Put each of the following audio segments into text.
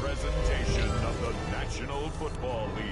presentation of the National Football League.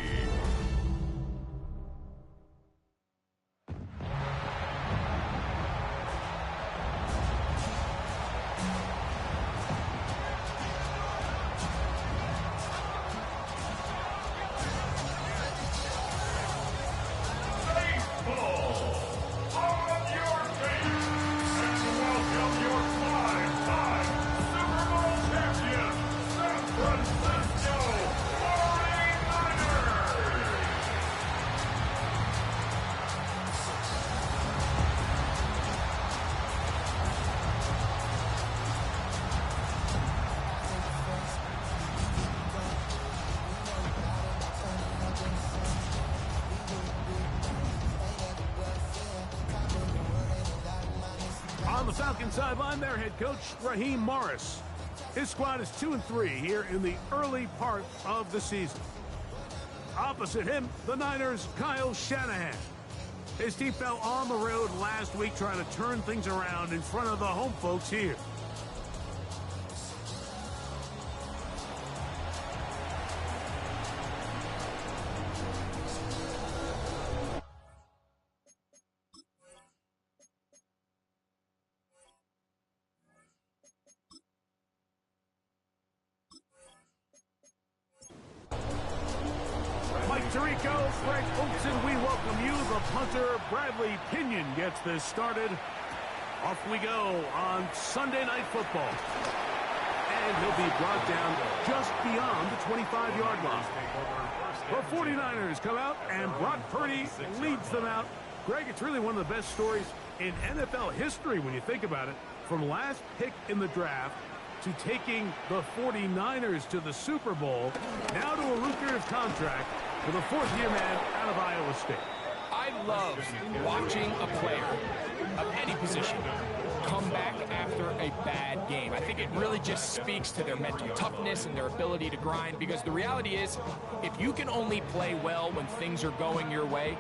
On the Falcons sideline, their head coach, Raheem Morris. His squad is 2-3 here in the early part of the season. Opposite him, the Niners' Kyle Shanahan. His team fell on the road last week trying to turn things around in front of the home folks here. Mike Tirico, Greg Olson, we welcome you. The punter, Bradley Pinion, gets this started. Off we go on Sunday Night Football. And he'll be brought down just beyond the 25-yard line. The 49ers come out, and Brock Purdy leads them out. Greg, it's really one of the best stories in NFL history when you think about it. From last pick in the draft to taking the 49ers to the Super Bowl, now to a lucrative contract with a fourth-year man out of Iowa State. I love watching a player of any position come back after a bad game. I think it really just speaks to their mental toughness and their ability to grind, because the reality is, if you can only play well when things are going your way,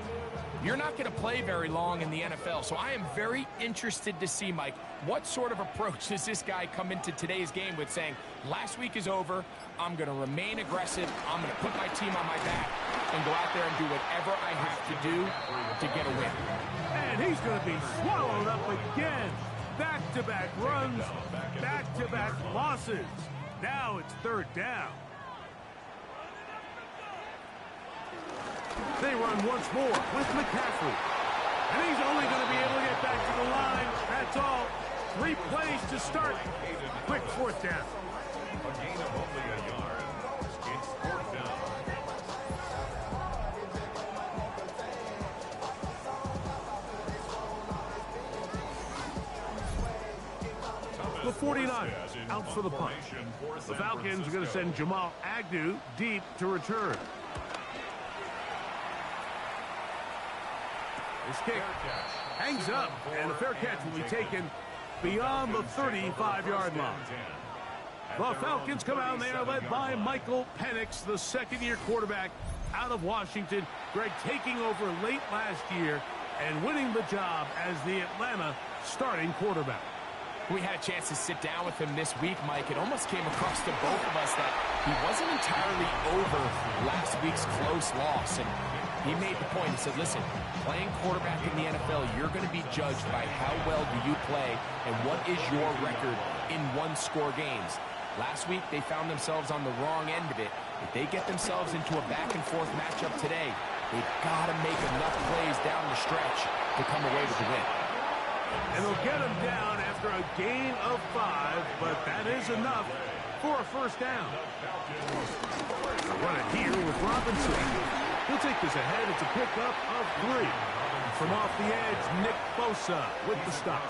you're not going to play very long in the NFL. So I am very interested to see, Mike, what sort of approach does this guy come into today's game with, saying, last week is over, I'm going to remain aggressive, I'm going to put my team on my back and go out there and do whatever I have to do to get a win. And he's going to be swallowed up again. Back-to-back runs, back-to-back losses. Now it's third down. They run once more with McCaffrey. And he's only going to be able to get back to the line. That's all. 3 plays to start. Quick fourth down. A gain of only a yard. It's fourth down. The 49ers out for the punt. The Falcons are going to send Jamal Agnew deep to return. This kick hangs up, and a fair catch will be taken beyond the 35-yard line. The Falcons come out, and they are led by Michael Penix, the second-year quarterback out of Washington. Greg taking over late last year and winning the job as the Atlanta starting quarterback. We had a chance to sit down with him this week, Mike. It almost came across to both of us that he wasn't entirely over last week's close loss. And he made the point. He said, listen, playing quarterback in the NFL, you're going to be judged by how well do you play and what is your record in one-score games. Last week, they found themselves on the wrong end of it. If they get themselves into a back-and-forth matchup today, they've got to make enough plays down the stretch to come away with the win. And they'll get him down after a gain of 5, but that is enough for a first down. Run it here with Robinson. He'll take this ahead. It's a pickup of 3. From off the edge, Nick Bosa with the stop.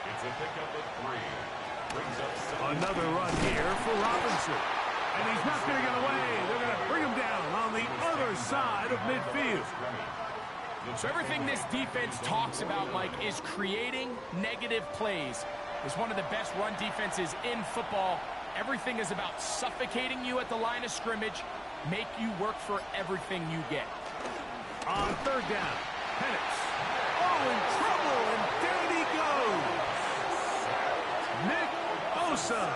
It's a pickup of 3. Brings up Another run here for Robinson. And he's not going to get away. They're going to bring him down on the other side of midfield. So everything this defense talks about, Mike, is creating negative plays. It's one of the best run defenses in football. Everything is about suffocating you at the line of scrimmage, make you work for everything you get. On third down, Penix. Oh, in trouble, and down he goes. Nick Bosa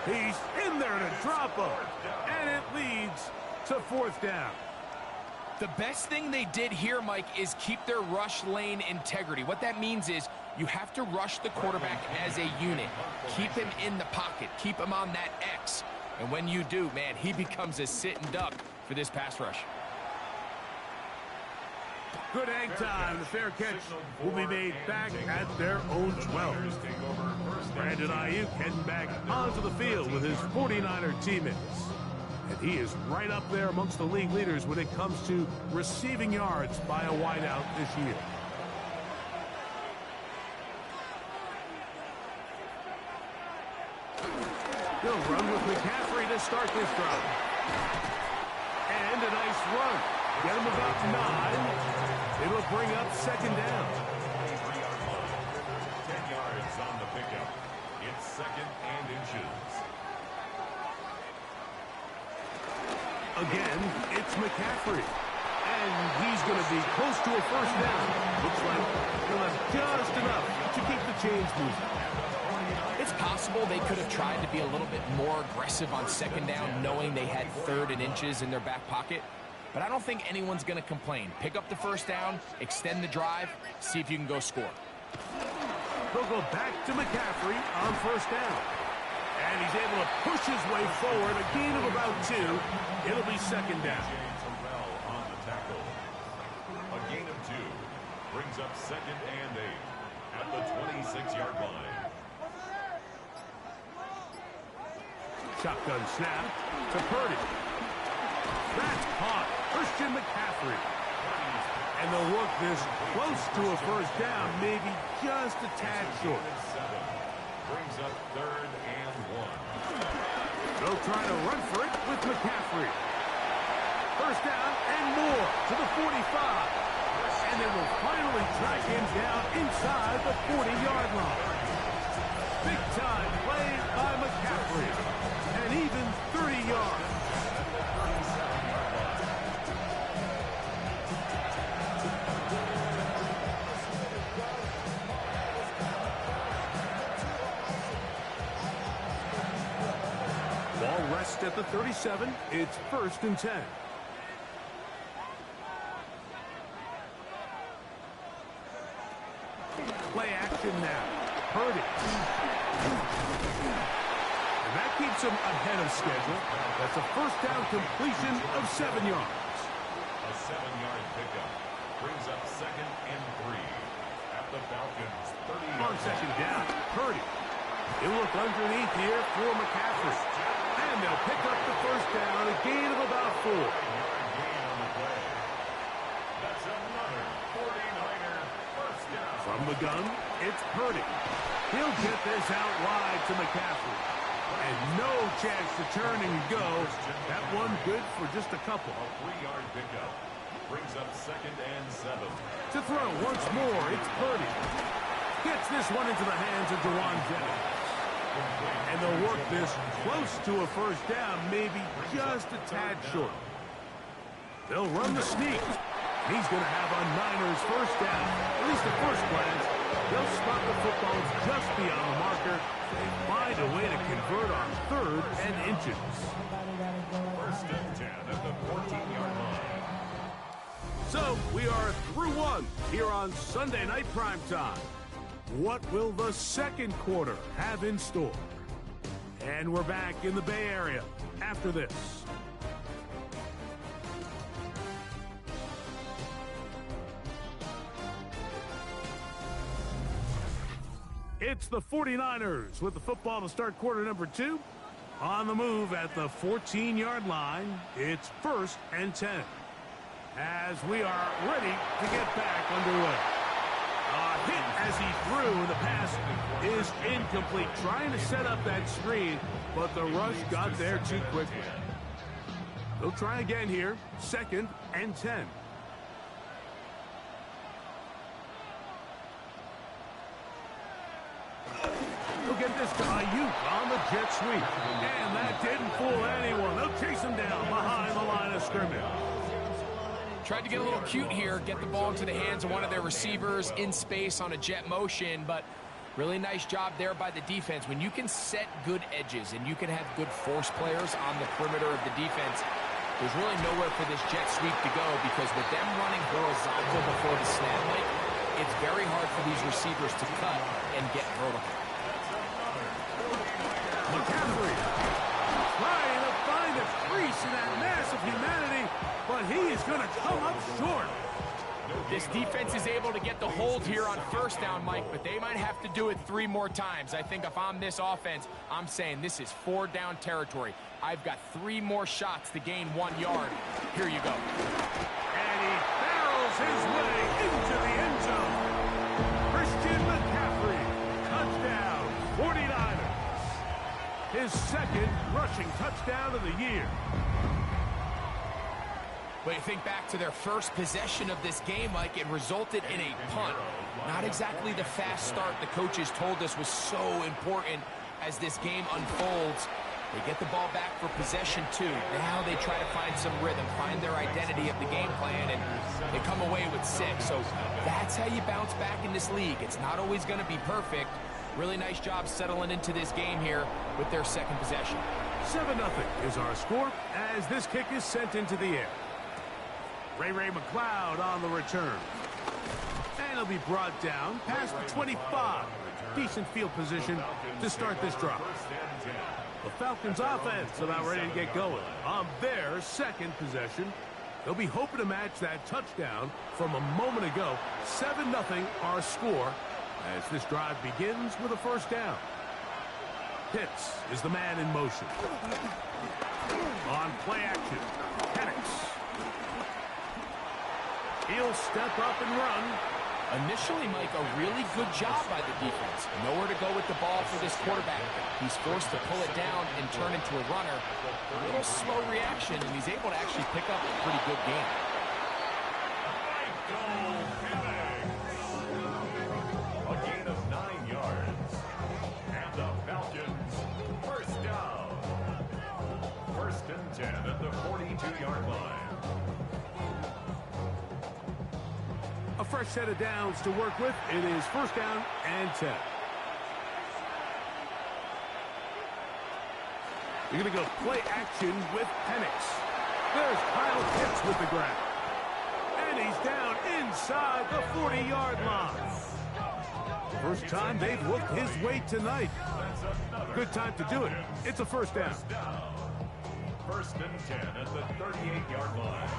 He's in there to drop him. And it leads to 4th down. The best thing they did here, Mike, is keep their rush lane integrity. What that means is you have to rush the quarterback as a unit. Keep him in the pocket. Keep him on that X. And when you do, man, he becomes a sitting duck for this pass rush. Good hang time. The fair catch will be made back at their own 12. Brandon Ayuk heading back onto the field with his 49er teammates. And he is right up there amongst the league leaders when it comes to receiving yards by a wideout this year. He'll run with McCaffrey to start this drive. And a nice run. Get him about 9. It'll bring up 2nd down. 10 yards on the pickup. It's 2nd and inches. Again, it's McCaffrey. And he's going to be close to a 1st down. Looks like he'll have just enough to keep the chains moving. It's possible they could have tried to be a little bit more aggressive on 2nd down, knowing they had 3rd and inches in their back pocket. But I don't think anyone's going to complain. Pick up the 1st down, extend the drive, see if you can go score. They'll go back to McCaffrey on 1st down. And he's able to push his way forward, a gain of about 2. It'll be 2nd down. On the tackle. A gain of 2 brings up 2nd and 8 at the 26-yard line. Shotgun snap to Purdy. That's caught. Christian McCaffrey. And they'll work this close to a 1st down, maybe just a tad short. Brings up 3rd and 1. They'll try to run for it with McCaffrey. 1st down and more to the 45. And they will finally track him down inside the 40-yard line. Big time play by McCaffrey. And even 30 yards. Ball rests at the 37. It's 1st and 10. Play action now. Purdy. And that keeps him ahead of schedule. That's a 1st down completion of 7 yards. A 7-yard pickup brings up 2nd and 3 at the Falcons 30. On 2nd down, Purdy. He'll look underneath here for McCaffrey. And they'll pick up the 1st down, a gain of about 4. Gain on the play. That's another 49er 1st down. From the gun, it's Purdy. He'll get this out wide to McCaffrey. And no chance to turn and go. That one good for just a couple. A 3-yard pickup brings up 2nd and 7. To throw once more, it's Purdy. Gets this one into the hands of Juwan Jennings. And they'll work this close to a 1st down, maybe just a tad short. They'll run the sneak. He's going to have a Niners 1st down. At least at first glance, they'll spot the footballs just beyond the marker. They find a way to convert on 3rd and inches. 1st and 10 at the 14-yard line. So we are through 1 here on Sunday Night Primetime. What will the 2nd quarter have in store? And we're back in the Bay Area after this. It's the 49ers with the football to start quarter number 2. On the move at the 14-yard line, it's 1st and 10. As we are ready to get back underway. A hit as he threw, and the pass is incomplete. Trying to set up that screen, but the rush got there too quickly. They'll try again here, 2nd and 10. They'll get this to Ayuk on the jet sweep. And that didn't fool anyone. They'll chase him down behind the line of scrimmage. Tried to get a little cute here, get the ball into the hands of one of their receivers in space on a jet motion, but Really nice job there by the defense. When you can set good edges and you can have good force players on the perimeter of the defense, there's really nowhere for this jet sweep to go, because with them running horizontal before the snap, it's very hard for these receivers to cut and get vertical. McCaffrey trying to find a crease in that mass of humanity, but he is going to come up short. This defense is able to get the hold here on first down, Mike, but they might have to do it 3 more times. I think if I'm this offense, I'm saying this is 4-down territory. I've got 3 more shots to gain 1 yard. Here you go. And he barrels his way into the end zone. Christian McCaffrey, touchdown, 49ers. His second rushing touchdown of the year. But you think back to their first possession of this game, Mike, it resulted in a punt. Not exactly the fast start the coaches told us was so important as this game unfolds. They get the ball back for possession 2. Now they try to find some rhythm, find their identity of the game plan, and they come away with 6. So that's how you bounce back in this league. It's not always going to be perfect. Really nice job settling into this game here with their second possession. 7-0 is our score as this kick is sent into the air. Ray McCloud on the return. And he'll be brought down past the 25. Decent field position to start this drive. The Falcons offense about ready to get going on their second possession. They'll be hoping to match that touchdown from a moment ago. 7-0 our score as this drive begins with a first down. Pitts is the man in motion. On play action, Penix. He'll step up and run. Initially, Mike, a really good job by the defense. Nowhere to go with the ball for this quarterback. He's forced to pull it down and turn into a runner. A little slow reaction, and he's able to actually pick up a pretty good game. A gain of 9 yards. And the Falcons, first down. 1st and 10 at the 42-yard line. A fresh set of downs to work with. It is 1st down and 10. You're going to go play action with Penix. There's Kyle Pitts with the grab. And he's down inside the 40-yard line. First time they've looked his way tonight. Good time to do it. It's a 1st down. 1st and 10 at the 38-yard line.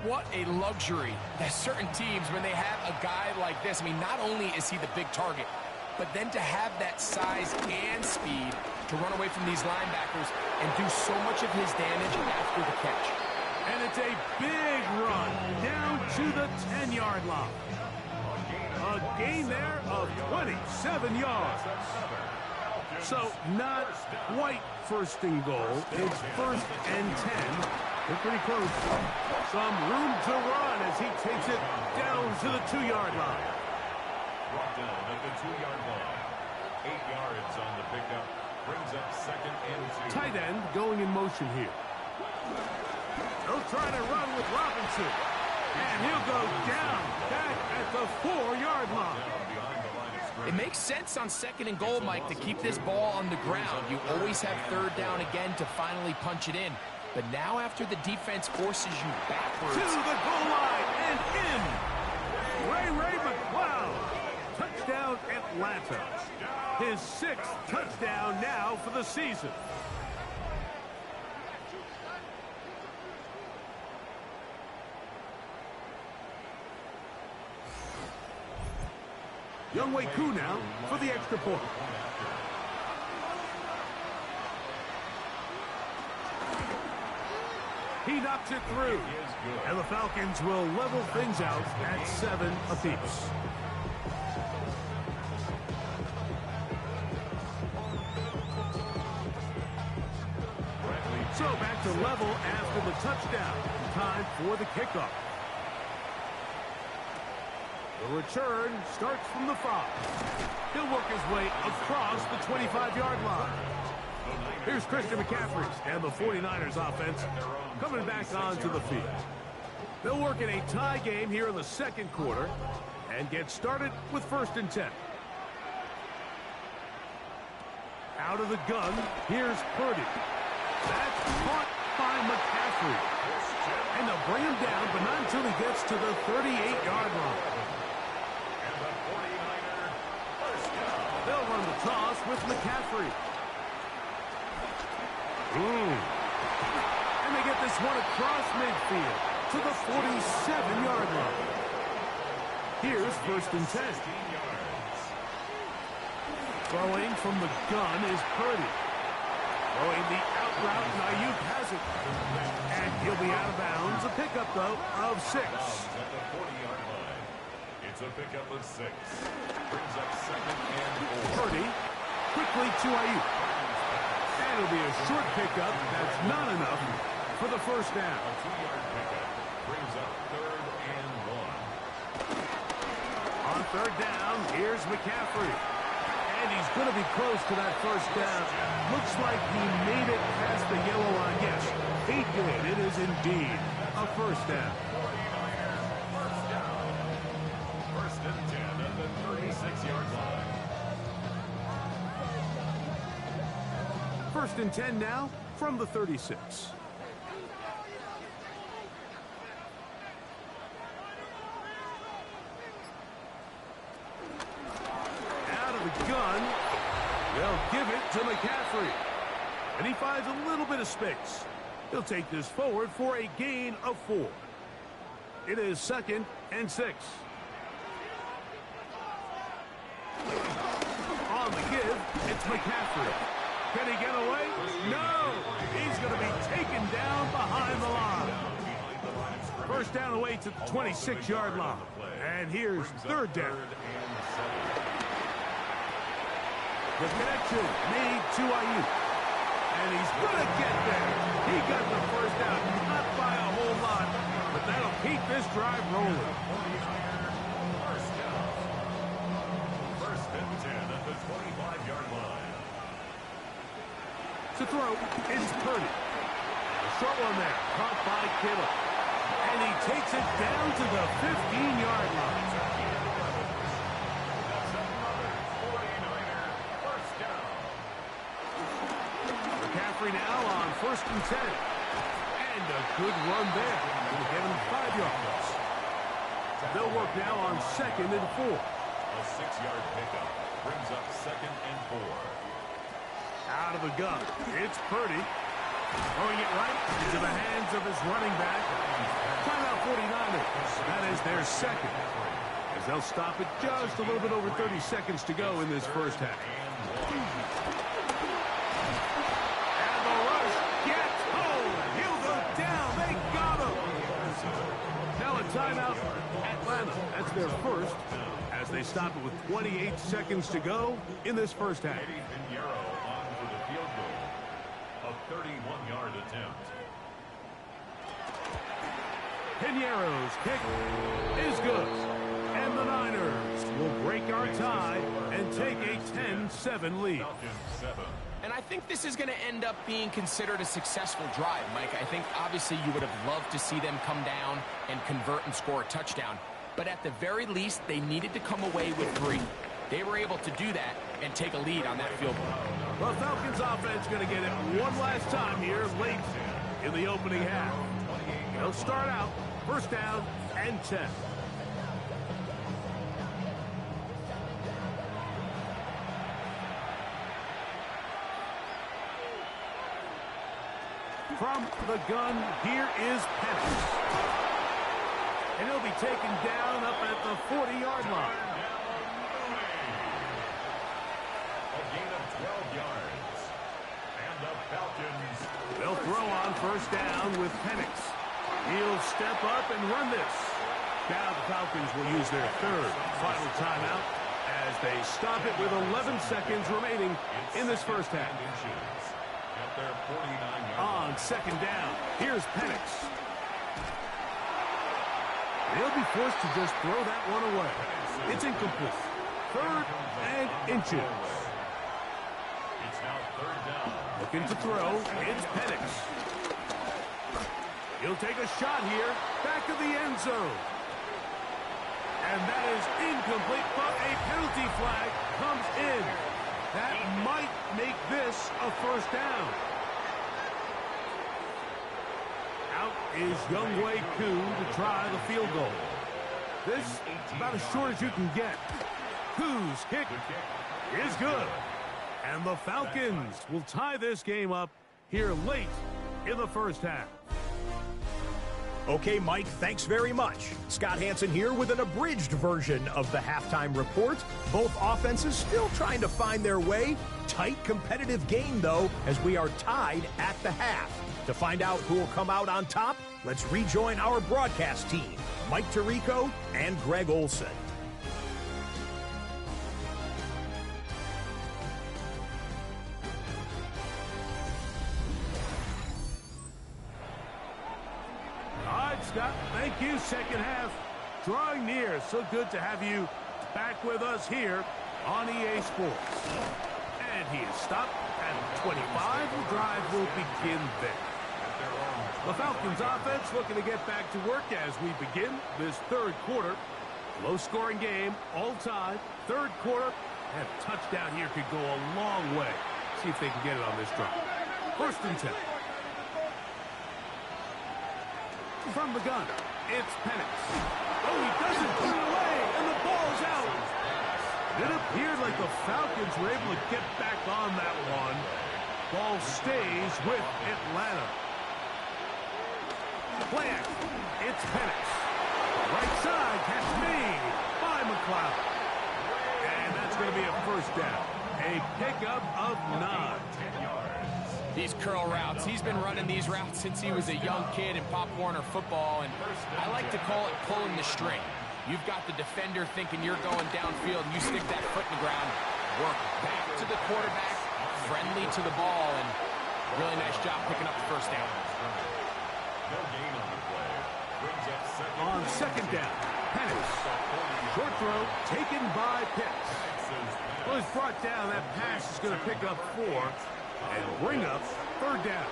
What a luxury that certain teams, when they have a guy like this, I mean, not only is he the big target, but then to have that size and speed to run away from these linebackers and do so much of his damage after the catch. And it's a big run down to the 10-yard line. A gain there of 27 yards. So not quite 1st and goal. It's 1st and 10. They're pretty close. Some room to run as he takes it down to the 2-yard line. Brought down at the 2-yard line. 8 yards on the pickup. Brings up 2nd and 2. Tight end going in motion here. They'll try to run with Robinson. And he'll go down back at the 4-yard line. It makes sense on 2nd and goal, Mike, to keep this ball on the ground. You always have 3rd down again to finally punch it in. But now after the defense forces you backwards. To the goal line and in. Ray McCloud. Touchdown Atlanta. His 6th touchdown now for the season. Younghoe Koo now for the extra point. He knocks it through. And the Falcons will level things out at 7 apiece. So back to level after the touchdown. Time for the kickoff. The return starts from the 5. He'll work his way across the 25-yard line. Here's Christian McCaffrey and the 49ers offense coming back onto the field. They'll work in a tie game here in the 2nd quarter. And get started with 1st and 10. Out of the gun, here's Purdy. That's caught by McCaffrey. And they'll bring him down, but not until he gets to the 38-yard line. And the 49er first down. They'll run the toss with McCaffrey. And they get this one across midfield to the 47-yard line. Here's 1st and 10. Throwing from the gun is Purdy. Throwing the out route, and Ayuk has it. And he'll be out of bounds. A pickup, though, of 6. At the 40-yard line. It's a pickup of 6. Brings up 2nd and 4. Purdy quickly to Ayuk. And it'll be a short pickup. That's not enough for the 1st down. A 2-yard pickup brings up 3rd and 1. On 3rd down, here's McCaffrey. And he's going to be close to that 1st down. Looks like he made it past the yellow line. Yes, he did. It is indeed a 1st down. 1st down. 1st and 10 at the 36-yard line. 1st and 10 now from the 36. Gun. They'll give it to McCaffrey. And he finds a little bit of space. He'll take this forward for a gain of 4. It is 2nd and 6. On the give, it's McCaffrey. Can he get away? No! He's going to be taken down behind the line. 1st down away to the 26-yard line. And here's 3rd down. The connection made to Ayuk. And he's going to get there. He got the 1st down, not by a whole lot, but that'll keep this drive rolling. 1st down. 1st and 10 at the 25-yard line. To throw is Purdy. A short one there, caught by Kittle. And he takes it down to the 15-yard line. Now on 1st and 10. And a good run there. It'll get him 5 yards. They'll work now on 2nd and 4. A 6-yard pickup brings up 2nd and 4. Out of the gun. It's Purdy. Throwing it right into the hands of his running back. Timeout 49ers. That is their 2nd. As they'll stop it just a little bit over 30 seconds to go in this 1st half. Timeout, Atlanta. That's their 1st as they stop it with 28 seconds to go in this 1st half. Pinheiro on for the field goal. A 31-yard attempt. Pinheiro's kick is good. And the Niners will break our tie and take a 10-7 lead. Falcons 7. And I think this is going to end up being considered a successful drive, Mike. I think obviously you would have loved to see them come down and convert and score a touchdown. But at the very least, they needed to come away with 3. They were able to do that and take a lead on that field goal. The Falcons offense going to get it one last time here late in the opening half. They'll start out 1st down and 10. From the gun, here is Penix. And he'll be taken down up at the 40-yard line. A gain of 12 yards. And the Falcons. They'll throw on 1st down with Penix. He'll step up and run this. Now the Falcons will use their 3rd final timeout as they stop it with 11 seconds remaining in this 1st half. At their 49-yard On 2nd down, here's Penix. They'll be forced to just throw that one away. It's incomplete. 3rd and inches. It's now 3rd down. Looking to throw, it's Penix. He'll take a shot here, back of the end zone. And that is incomplete, but a penalty flag comes in. That might make this a first down. Out is Younghoe Koo to try the field goal. This about as short as you can get. Koo's kick is good. And the Falcons will tie this game up here late in the first half. Okay, Mike, thanks very much. Scott Hansen here with an abridged version of the halftime report. Both offenses still trying to find their way. Tight, competitive game, though, as we are tied at the half. To find out who will come out on top, let's rejoin our broadcast team, Mike Tirico and Greg Olson. Scott, thank you. Second half drawing near. So good to have you back with us here on EA Sports. And he is stopped at 25. The drive will begin there. The Falcons offense looking to get back to work as we begin this third quarter. Low-scoring game, all tied. Third quarter, and a touchdown here could go a long way. See if they can get it on this drive. First and 10. From the gun, it's Penix. Oh, he doesn't put it away, and the ball's out. It appeared like the Falcons were able to get back on that one. Ball stays with Atlanta. Play action. It's Penix. Right side, catch made by McLeod. And that's going to be a first down. A pickup of 9. These curl routes, he's been running these routes since he was a young kid in Pop Warner football, and I like to call it pulling the string. You've got the defender thinking you're going downfield, and you stick that foot in the ground, work back to the quarterback, friendly to the ball, and really nice job picking up the first down. On second down, Penix. Short throw taken by Pitts. Well, he's brought down. That pass is going to pick up 4. And bring up third down.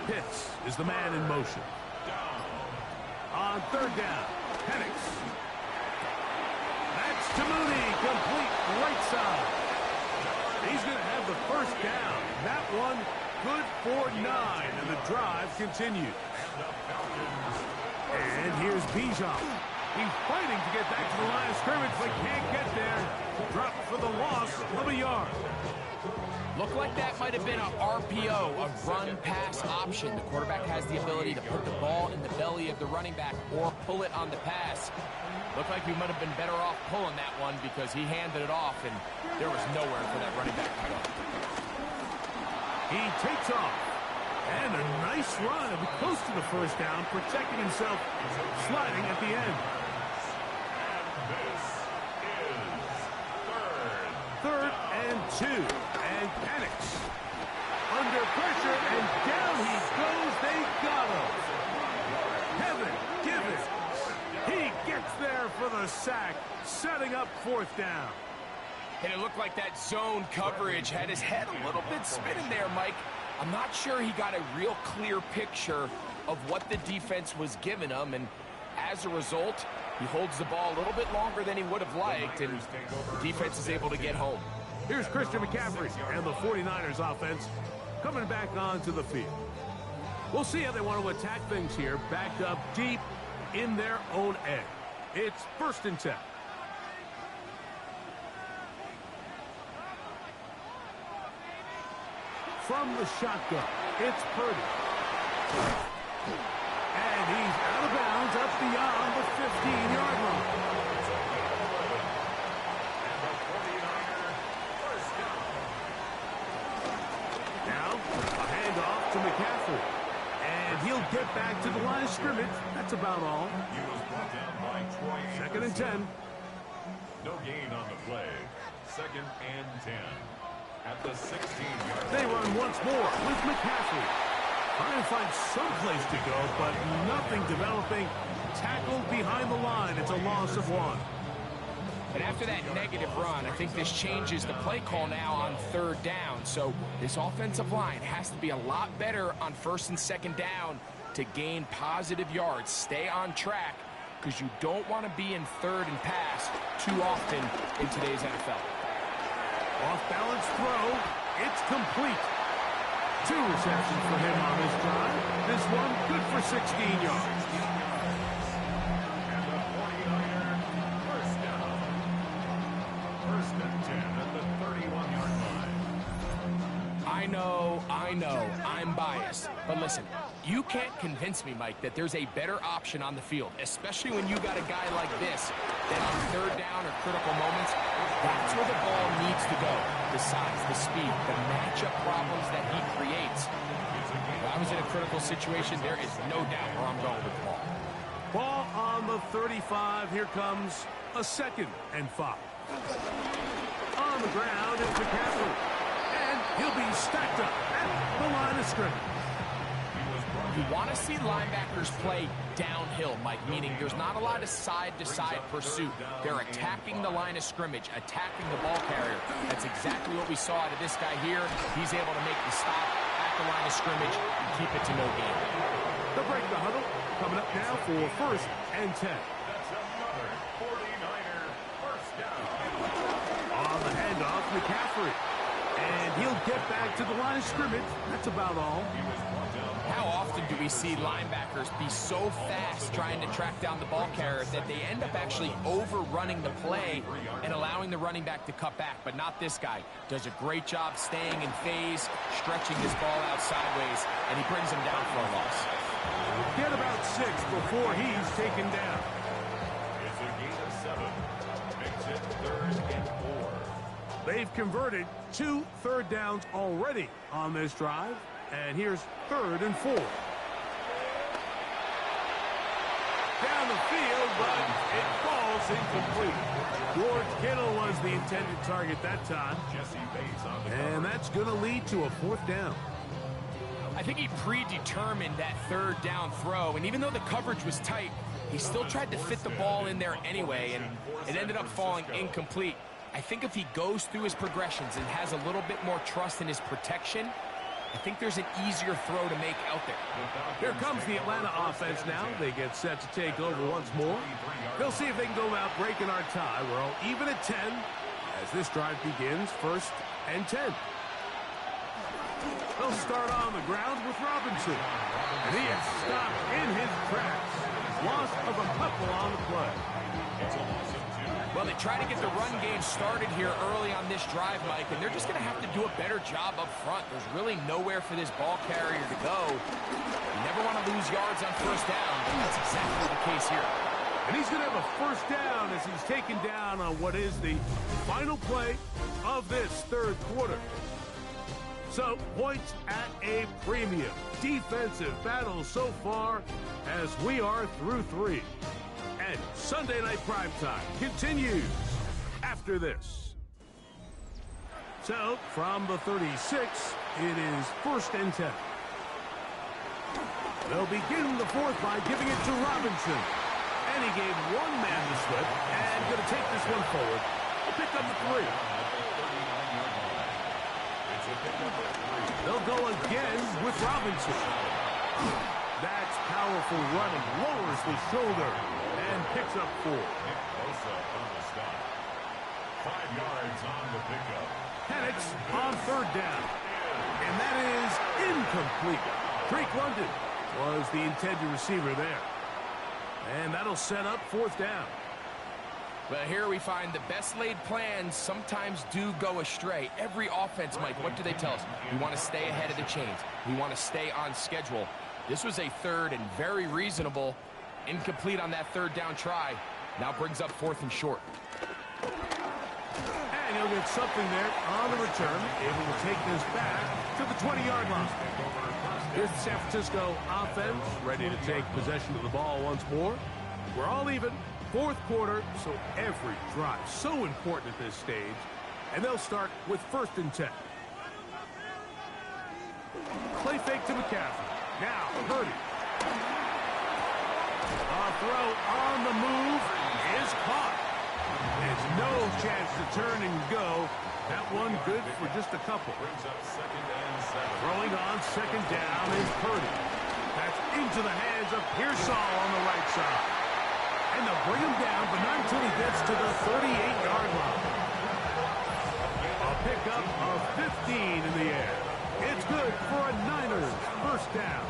Pitts is the man in motion. On third down, Penix. That's to Mooney, complete right side. He's going to have the first down. That one good for 9, and the drive continues. And here's Bijan. He's fighting to get back to the line of scrimmage, but can't get there. Dropped for the loss of a yard. Looked like that might have been an RPO, a run-pass option. The quarterback has the ability to put the ball in the belly of the running back or pull it on the pass. Looked like we might have been better off pulling that one because he handed it off, and there was nowhere for that running back to go. He takes off. And a nice run. It was close to the first down, protecting himself, sliding at the end. Third and 2. And Penix under pressure, and down he goes. They got him. Heaven Givens. He gets there for the sack, setting up fourth down. And it looked like that zone coverage had his head a little bit spinning there, Mike. I'm not sure he got a real clear picture of what the defense was giving him, and as a result, he holds the ball a little bit longer than he would have liked, and the defense is able to get home. Here's Christian McCaffrey and the 49ers offense coming back onto the field. We'll see how they want to attack things here, backed up deep in their own end. It's first and 10. From the shotgun, it's Purdy. And he's out of bounds up beyond the 15-yard line. Now, a handoff to McCaffrey. And he'll get back to the line of scrimmage. That's about all. Second and 10. No gain on the play. Second and 10. At the 16-yard line. They run once more with McCaffrey. Trying to find some place to go, but nothing developing. Tackled behind the line. It's a loss of 1. And after that negative run, I think this changes the play call now on third down. So this offensive line has to be a lot better on first and second down to gain positive yards. Stay on track, because you don't want to be in third and pass too often in today's NFL. Off-balance throw. It's complete. 2 receptions for him on this drive. This one good for 16 yards. And the 49er first down. First and 10 at the 31-yard line. I know, I'm biased. But listen, you can't convince me, Mike, that there's a better option on the field, especially when you got a guy like this that on third down or critical moments, that's where the ball needs to go. The size, the speed, the matchup problems that he creates. If I was in a critical situation, there is no doubt where I'm going with the ball. Ball on the 35. Here comes a 2nd and 5. On the ground is McCaffrey. And he'll be stacked up at the line of scrimmage. You want to see linebackers play downhill, Mike, meaning there's not a lot of side-to-side pursuit. They're attacking the line of scrimmage, attacking the ball carrier. That's exactly what we saw out of this guy here. He's able to make the stop at the line of scrimmage and keep it to no gain. They'll break the huddle. Coming up now for 1st and 10. That's another 49er first down. On the handoff, McCaffrey. And he'll get back to the line of scrimmage. That's about all. How often do we see linebackers be so fast trying to track down the ball carrier that they end up actually overrunning the play and allowing the running back to cut back? But not this guy. Does a great job staying in phase, stretching his ball out sideways, and he brings him down for a loss. Get about 6 before he's taken down. It's a gain of 7. Makes it 3rd and 4. They've converted 2 third downs already on this drive. And here's 3rd and 4. Down the field, but it falls incomplete. George Kittle was the intended target that time. Jesse Bates on the And that's going to lead to a 4th down. I think he predetermined that 3rd down throw, and even though the coverage was tight, he still tried to fit the ball in there anyway, and it ended up falling incomplete. I think if he goes through his progressions and has a little bit more trust in his protection, I think there's an easier throw to make out there. Here comes the Atlanta offense now. They get set to take over once more. They'll see if they can go out breaking our tie. We're all even at 10 as this drive begins. 1st and 10. They'll start on the ground with Robinson. And he is stopped in his tracks. Loss of a couple on the play. Well, they try to get the run game started here early on this drive, Mike, and they're just going to have to do a better job up front. There's really nowhere for this ball carrier to go. You never want to lose yards on 1st down, but that's exactly the case here. And he's going to have a 1st down as he's taken down on what is the final play of this 3rd quarter. So, points at a premium. Defensive battle so far as we are through 3. And Sunday Night Primetime continues after this. So, from the 36, it is 1st and 10. They'll begin the 4th by giving it to Robinson. And he gave one man the slip and going to take this one forward. Pick up the 3. They'll go again with Robinson. That's powerful running. Lowers the shoulder and picks up 4. Close up on the stop. 5 yards on the pickup. Penix on 3rd down. And that is incomplete. Drake London was the intended receiver there. And that'll set up 4th down. Well, here we find the best laid plans sometimes do go astray. Every offense, Mike, what do they tell us? We want to stay ahead of the chains. We want to stay on schedule. This was a 3rd and very reasonable. Incomplete on that 3rd down try. Now brings up 4th and short. And he'll get something there on the return. Able to take this back to the 20-yard line. Here's the San Francisco offense ready to take possession of the ball once more. We're all even. 4th quarter, so every drive so important at this stage. And they'll start with 1st and 10. Play fake to McCaffrey. Now, Purdy. A throw on the move is caught. There's no chance to turn and go. That one good for just a couple. Brings up 2nd and 7. Throwing on 2nd down is Purdy. That's into the hands of Pearsall on the right side. And they'll bring him down, but not until he gets to the 38-yard line. A pickup of 15 in the air. It's good for a Niners first down.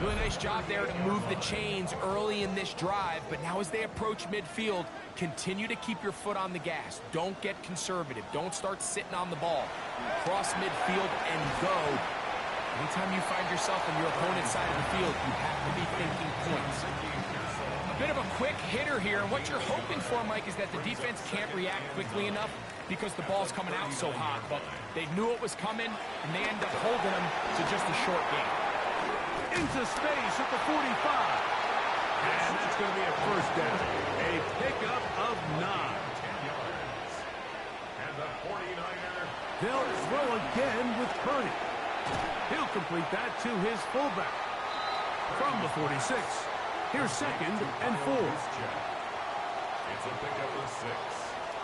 Really nice job there to move the chains early in this drive, but now as they approach midfield, continue to keep your foot on the gas. Don't get conservative. Don't start sitting on the ball. Cross midfield and go. Anytime you find yourself on your opponent's side of the field, you have to be thinking points. A bit of a quick hitter here, and what you're hoping for, Mike, is that the defense can't react quickly enough because the ball's coming out so hot, but they knew it was coming, and they end up holding them to just a short game. Into space at the 45. And that's going to be a first down. A pickup of 9. And the 49er. They'll throw again with Purdy. He'll complete that to his fullback. From the 46, here's 2nd and 4. It's a pickup of 6.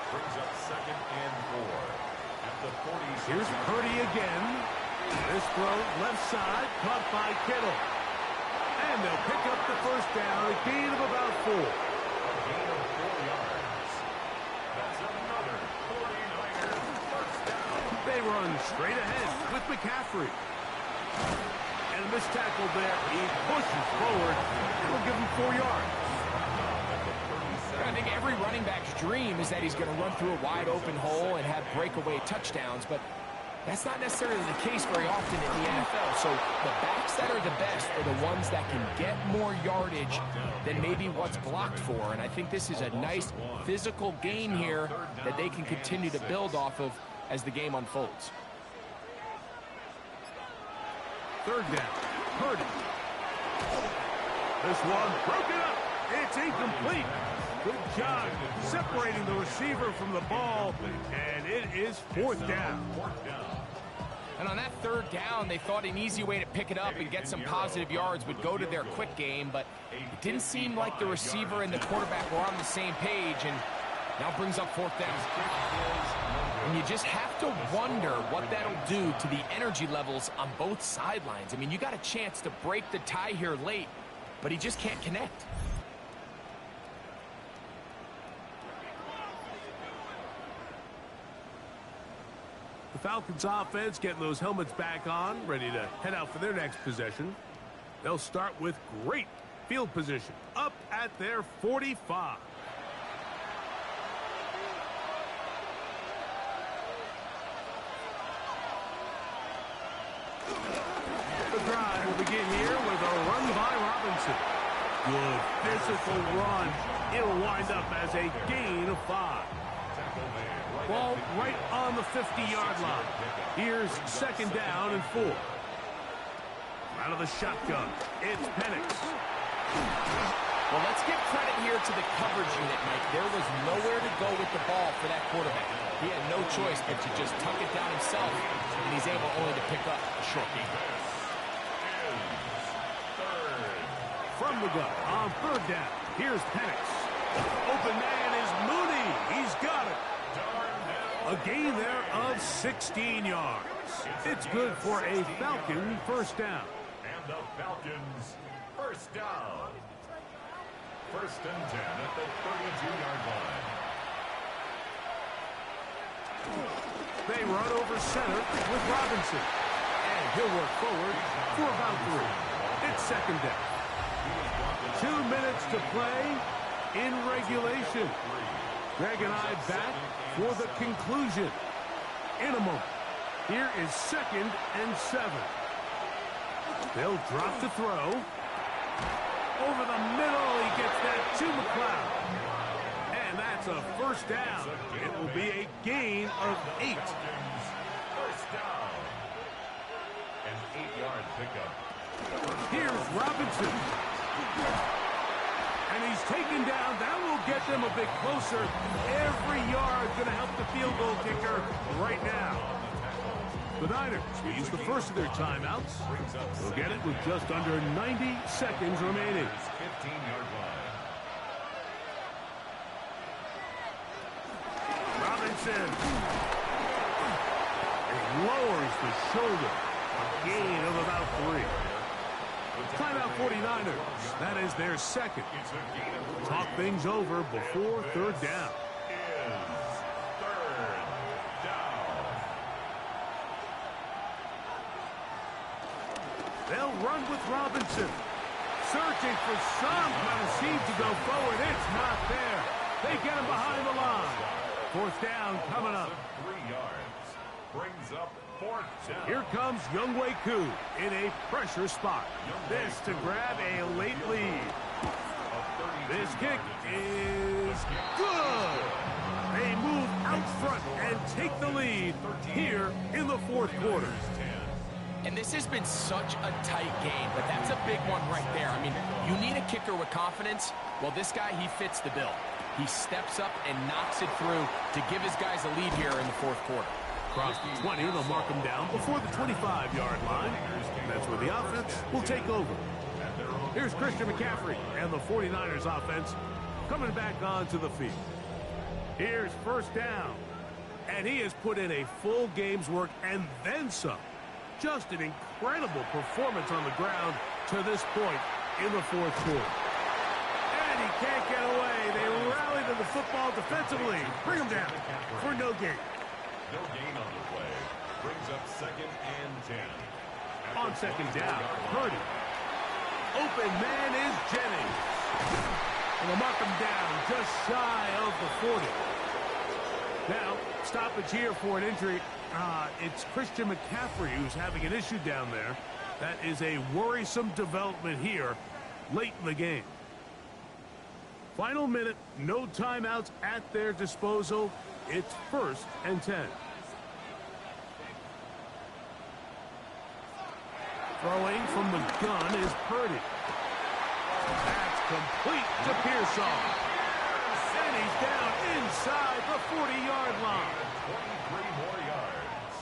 Brings up 2nd and 4. At the 46. Here's Purdy again. This throw left side, caught by Kittle. And they'll pick up the first down, a gain of about 4. A gain of 4 yards. That's another 49er first down. They run straight ahead with McCaffrey. And a missed tackle there. He pushes forward. It'll give him 4 yards. I think every running back's dream is that he's going to run through a wide open hole and have breakaway touchdowns, but that's not necessarily the case very often in the NFL. So the backs that are the best are the ones that can get more yardage than maybe what's blocked for. And I think this is a nice physical gain here that they can continue to build off of as the game unfolds. 3rd down. Purdy. This one broken up. It's incomplete. Good job separating the receiver from the ball, and it is 4th down. And on that 3rd down, they thought an easy way to pick it up and get some positive yards would go to their quick game, but it didn't seem like the receiver and the quarterback were on the same page, and now brings up 4th down. And you just have to wonder what that'll do to the energy levels on both sidelines. I mean, you got a chance to break the tie here late, but he just can't connect. The Falcons offense getting those helmets back on, ready to head out for their next possession. They'll start with great field position, up at their 45. The drive will begin here with a run by Robinson. Good physical run. It'll wind up as a gain of 5. Ball right on the 50-yard line. Here's 2nd down and 4. Out of the shotgun, it's Penix. Well, let's give credit here to the coverage unit, Mike. There was nowhere to go with the ball for that quarterback. He had no choice but to just tuck it down himself, and he's able only to pick up a short gain. From the gun on 3rd down, here's Penix. Open man is Mooney. He's got it. A gain there of 16 yards. It's good for a Falcon first down. And the Falcons first down. 1st and 10 at the 32-yard line. They run over center with Robinson. And he'll work forward for about 3. It's 2nd down. 2 minutes to play in regulation. Greg and I back for the conclusion in a moment. Here is 2nd and 7. They'll drop the throw. Over the middle, he gets that to McLeod. And that's a first down. It will be a gain of 8. First down. An 8-yard pickup. Here's Robinson. And he's taken down. That will get them a bit closer. Every yard going to help the field goal kicker right now. The Niners will use the first of their timeouts. They'll get it with just under 90 seconds remaining. 15-yard line. Robinson. He lowers the shoulder. A gain of about 3. Timeout 49ers. That is their second. Talk things over before third down. They'll run with Robinson. Searching for some kind of seam to go forward. It's not there. They get him behind the line. Fourth down coming up. 3 yards. Brings up fourth down. Here comes Younghoe Koo in a pressure spot. This to grab a late lead. This kick is good. They move out front and take the lead here in the fourth quarter. And this has been such a tight game, but that's a big one right there. I mean, you need a kicker with confidence. Well, this guy, he fits the bill. He steps up and knocks it through to give his guys a lead here in the fourth quarter. Across the 20, they'll mark him down before the 25-yard line. That's where the offense will take over. Here's Christian McCaffrey and the 49ers offense coming back onto the field. Here's first down. And he has put in a full game's work and then some. Just an incredible performance on the ground to this point in the fourth quarter. And he can't get away. They rally to the football defensively. Bring him down for no gain. No gain on the play. Brings up second and 10. On second down, Purdy. Open man is Jennings. And they'll mark him down just shy of the 40. Now, stoppage here for an injury. It's Christian McCaffrey who's having an issue down there. That is a worrisome development here late in the game. Final minute, no timeouts at their disposal. It's first and 10. Throwing from the gun is Purdy. That's complete to Pearsall. And he's down inside the 40-yard line. 23 more yards.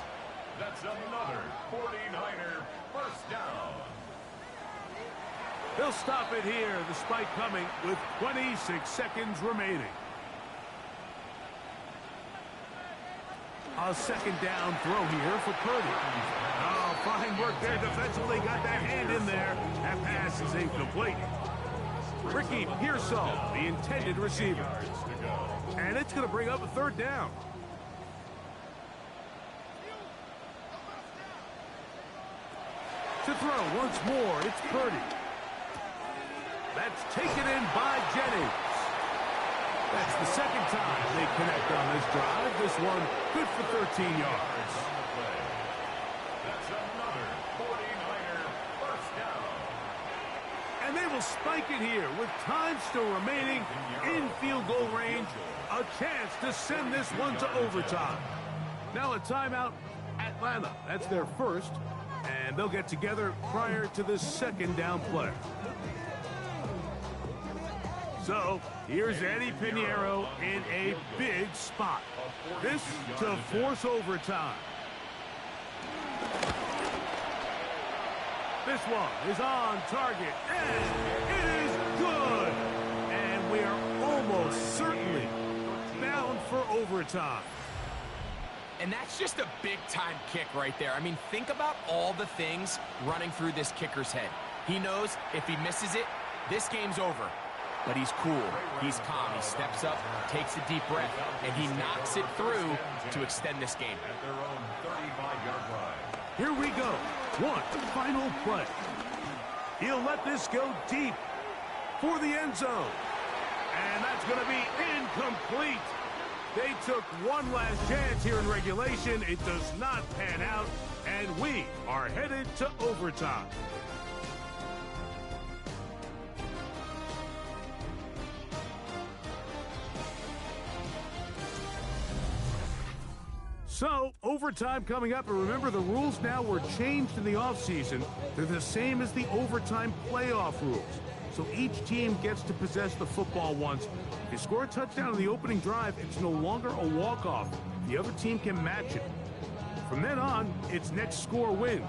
That's another 49er first down. They'll stop it here, the spike coming with 26 seconds remaining. A second down throw here for Purdy. Oh, fine work there defensively. Got that hand in there. That pass is incomplete. Ricky Pearsall, the intended receiver. And it's going to bring up a third down. To throw once more, it's Purdy. That's taken in by Jennings. That's the second time they connect on this drive. This one good for 13 yards. That's another 49er first down. And they will spike it here with time still remaining in field goal range. A chance to send this one to overtime. Now a timeout, Atlanta. That's their first. And they'll get together prior to the second down play. So, here's Eddie Pinheiro in a big spot. This to force overtime. This one is on target, and it is good. And we are almost certainly bound for overtime. And that's just a big-time kick right there. I mean, think about all the things running through this kicker's head. He knows if he misses it, this game's over. But he's cool, he's calm, he steps up, takes a deep breath, and he knocks it through to extend this game. At their own 35-yard line. Here we go. One final play. He'll let this go deep for the end zone. And that's going to be incomplete. They took one last chance here in regulation. It does not pan out, and we are headed to overtime. So, overtime coming up, and remember the rules now were changed in the offseason. They're the same as the overtime playoff rules. So each team gets to possess the football once. If you score a touchdown in the opening drive, it's no longer a walk-off. The other team can match it. From then on, it's next score wins.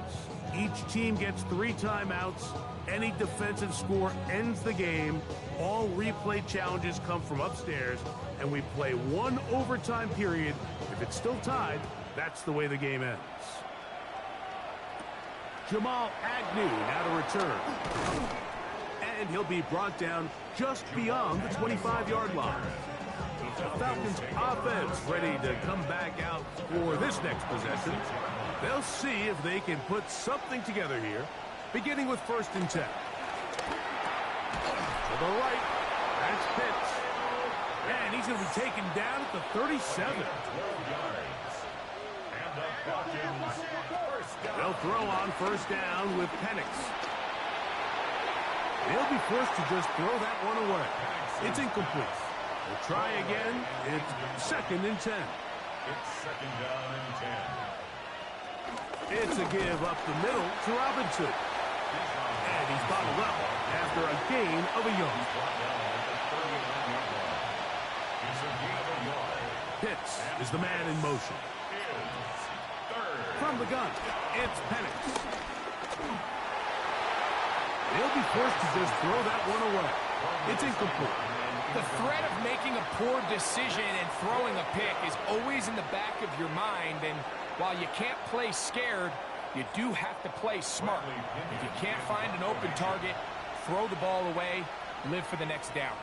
Each team gets 3 timeouts. Any defensive score ends the game. All replay challenges come from upstairs, and we play 1 overtime period. If it's still tied, that's the way the game ends. Jamal Agnew now to return. And he'll be brought down just beyond the 25-yard line. The Falcons offense ready to come back out for this next possession. They'll see if they can put something together here, beginning with 1st and 10. To the right, that's Pitts. And he's going to be taken down at the 37. They'll throw on 1st down with Penix. They'll be forced to just throw that one away. It's incomplete. They'll try again. It's 2nd and 10. It's 2nd down and 10. It's a give up the middle to Robinson. And he's bottled up after a gain of a yard. Pitts is the man in motion. From the gun, it's Penix. They'll be forced to just throw that one away. It's incomplete. The threat of making a poor decision and throwing a pick is always in the back of your mind, and while you can't play scared, you do have to play smart. If you can't find an open target, throw the ball away, live for the next down.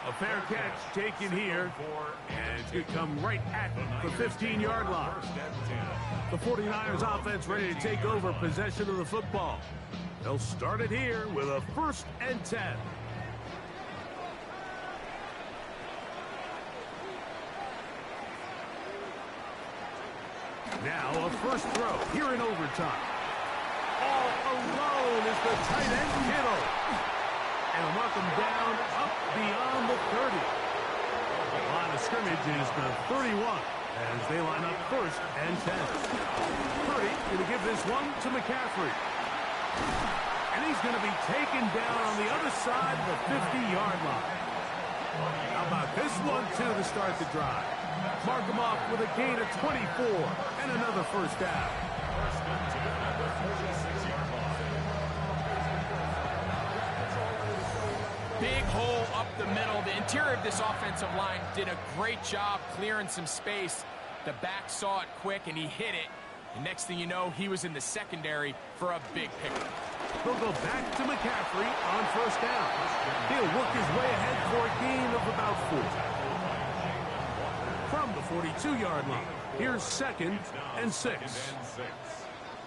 A fair catch taken here, and it's going to come right at the 15-yard line. The 49ers offense ready to take over possession of the football. They'll start it here with a 1st and 10. Now a first throw here in overtime. All alone is the tight end Kittle. And mark him down up beyond the 30. The line of scrimmage is the 31 as they line up 1st and 10. Purdy going to give this one to McCaffrey. And he's going to be taken down on the other side of the 50-yard line. How about this one, too, to start the drive? Mark him off with a gain of 24 and another 1st down. 1st and 10 at the 46-yard line. Big hole up the middle. The interior of this offensive line did a great job clearing some space. The back saw it quick, and he hit it. And next thing you know, he was in the secondary for a big pickup. He'll go back to McCaffrey on 1st down. He'll work his way ahead for a gain of about 4. From the 42-yard line, here's 2nd and 6.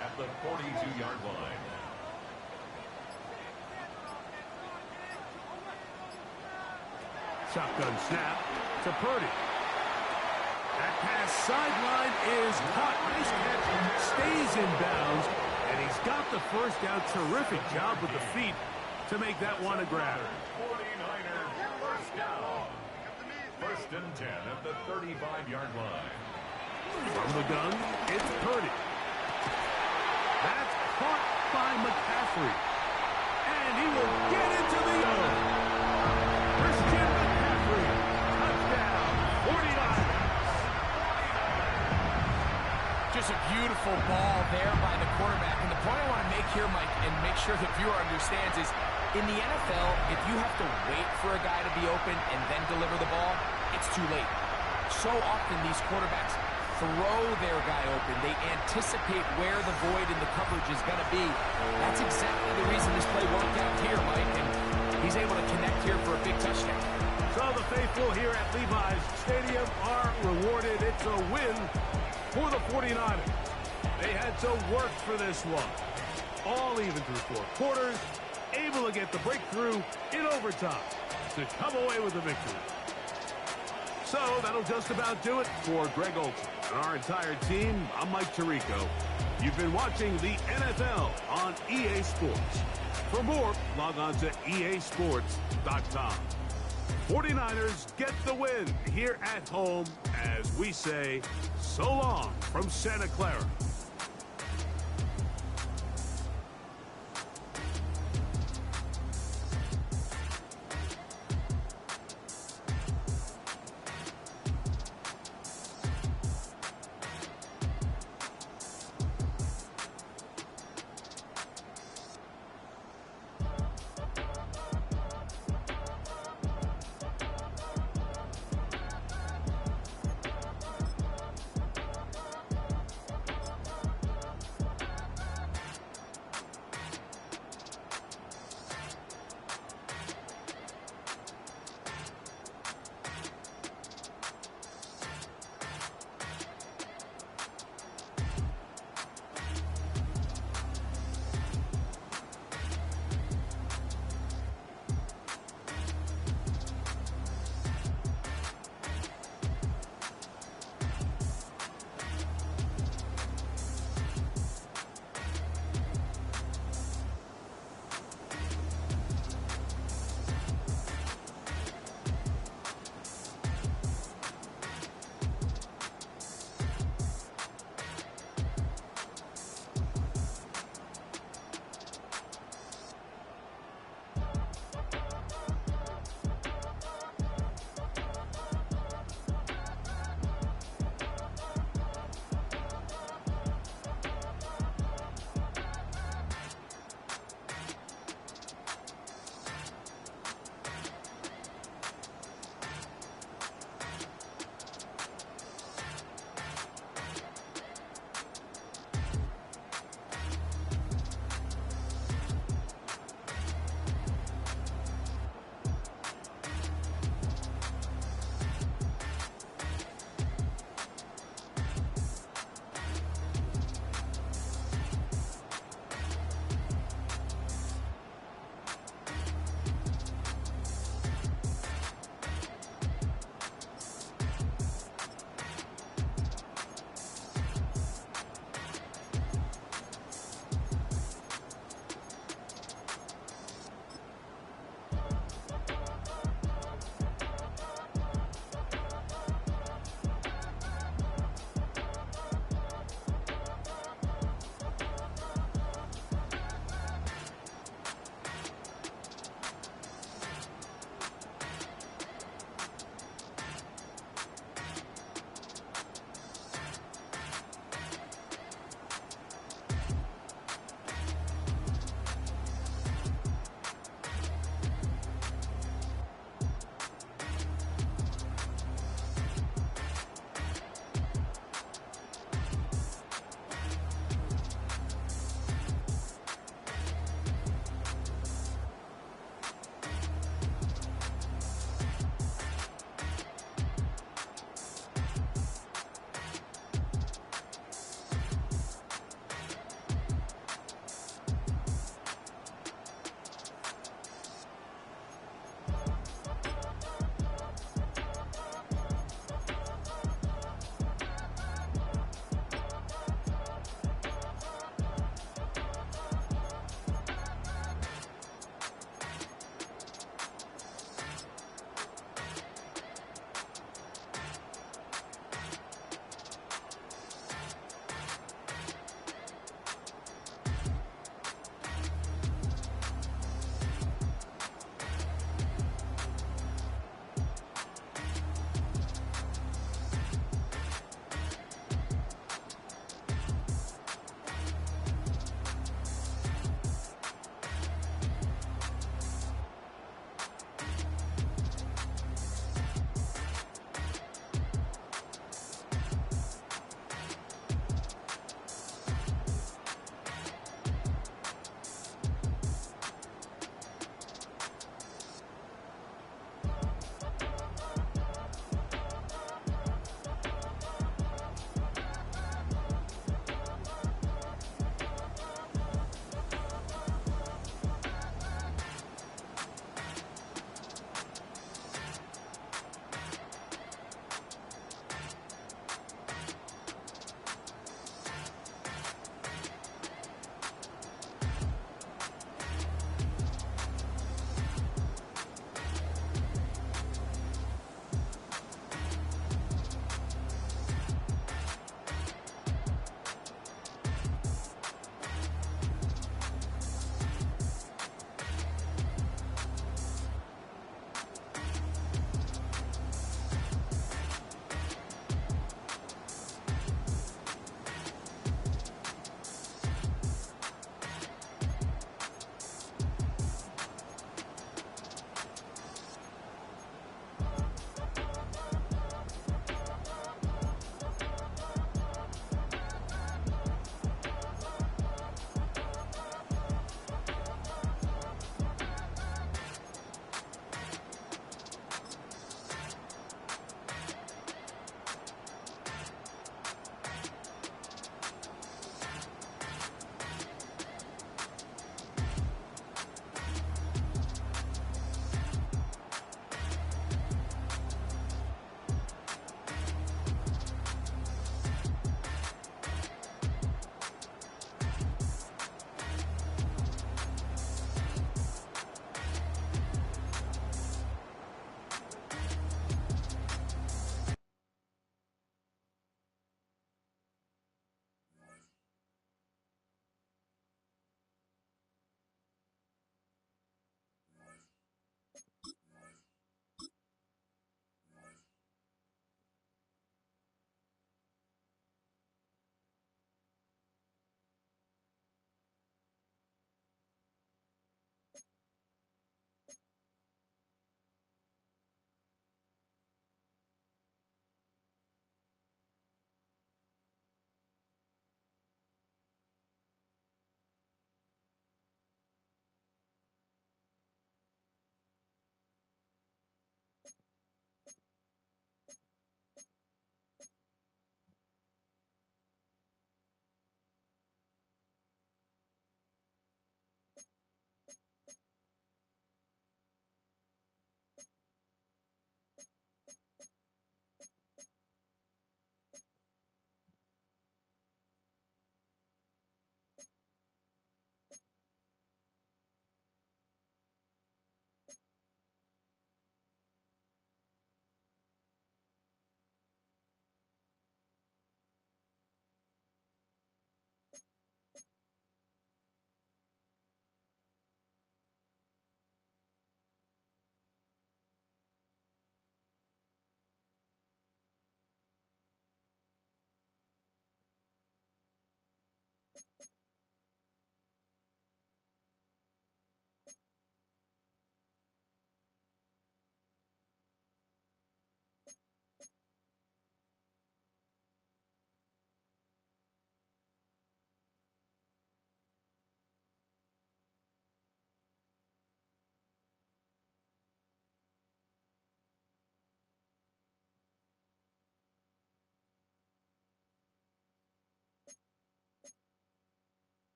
At the 42-yard line. Shotgun snap to Purdy. That pass sideline is caught. Nice catch. Stays in bounds. And he's got the 1st down. Terrific job with the feet to make that one a grab. 49ers 1st down. 1st and 10 at the 35-yard line. From the gun, it's Purdy. That's caught by McCaffrey. And he will get into the yard. Christian McCaffrey. Touchdown. 49ers. Just a beautiful ball there by the quarterback. And the point I want to make here, Mike, and make sure the viewer understands is, in the NFL, if you have to wait for a guy to be open and then deliver the ball, it's too late. So often these quarterbacks throw their guy open. They anticipate where the void in the coverage is going to be. That's exactly the reason this play worked out here, Mike, and he's able to connect here for a big touchdown. So the faithful here at Levi's Stadium are rewarded. It's a win for the 49ers. They had to work for this one. All even through 4 quarters, able to get the breakthrough in overtime to come away with the victory. So that'll just about do it for Greg Olson and our entire team. I'm Mike Tirico. You've been watching the NFL on EA Sports. For more, log on to easports.com. 49ers get the win here at home as we say so long from Santa Clara.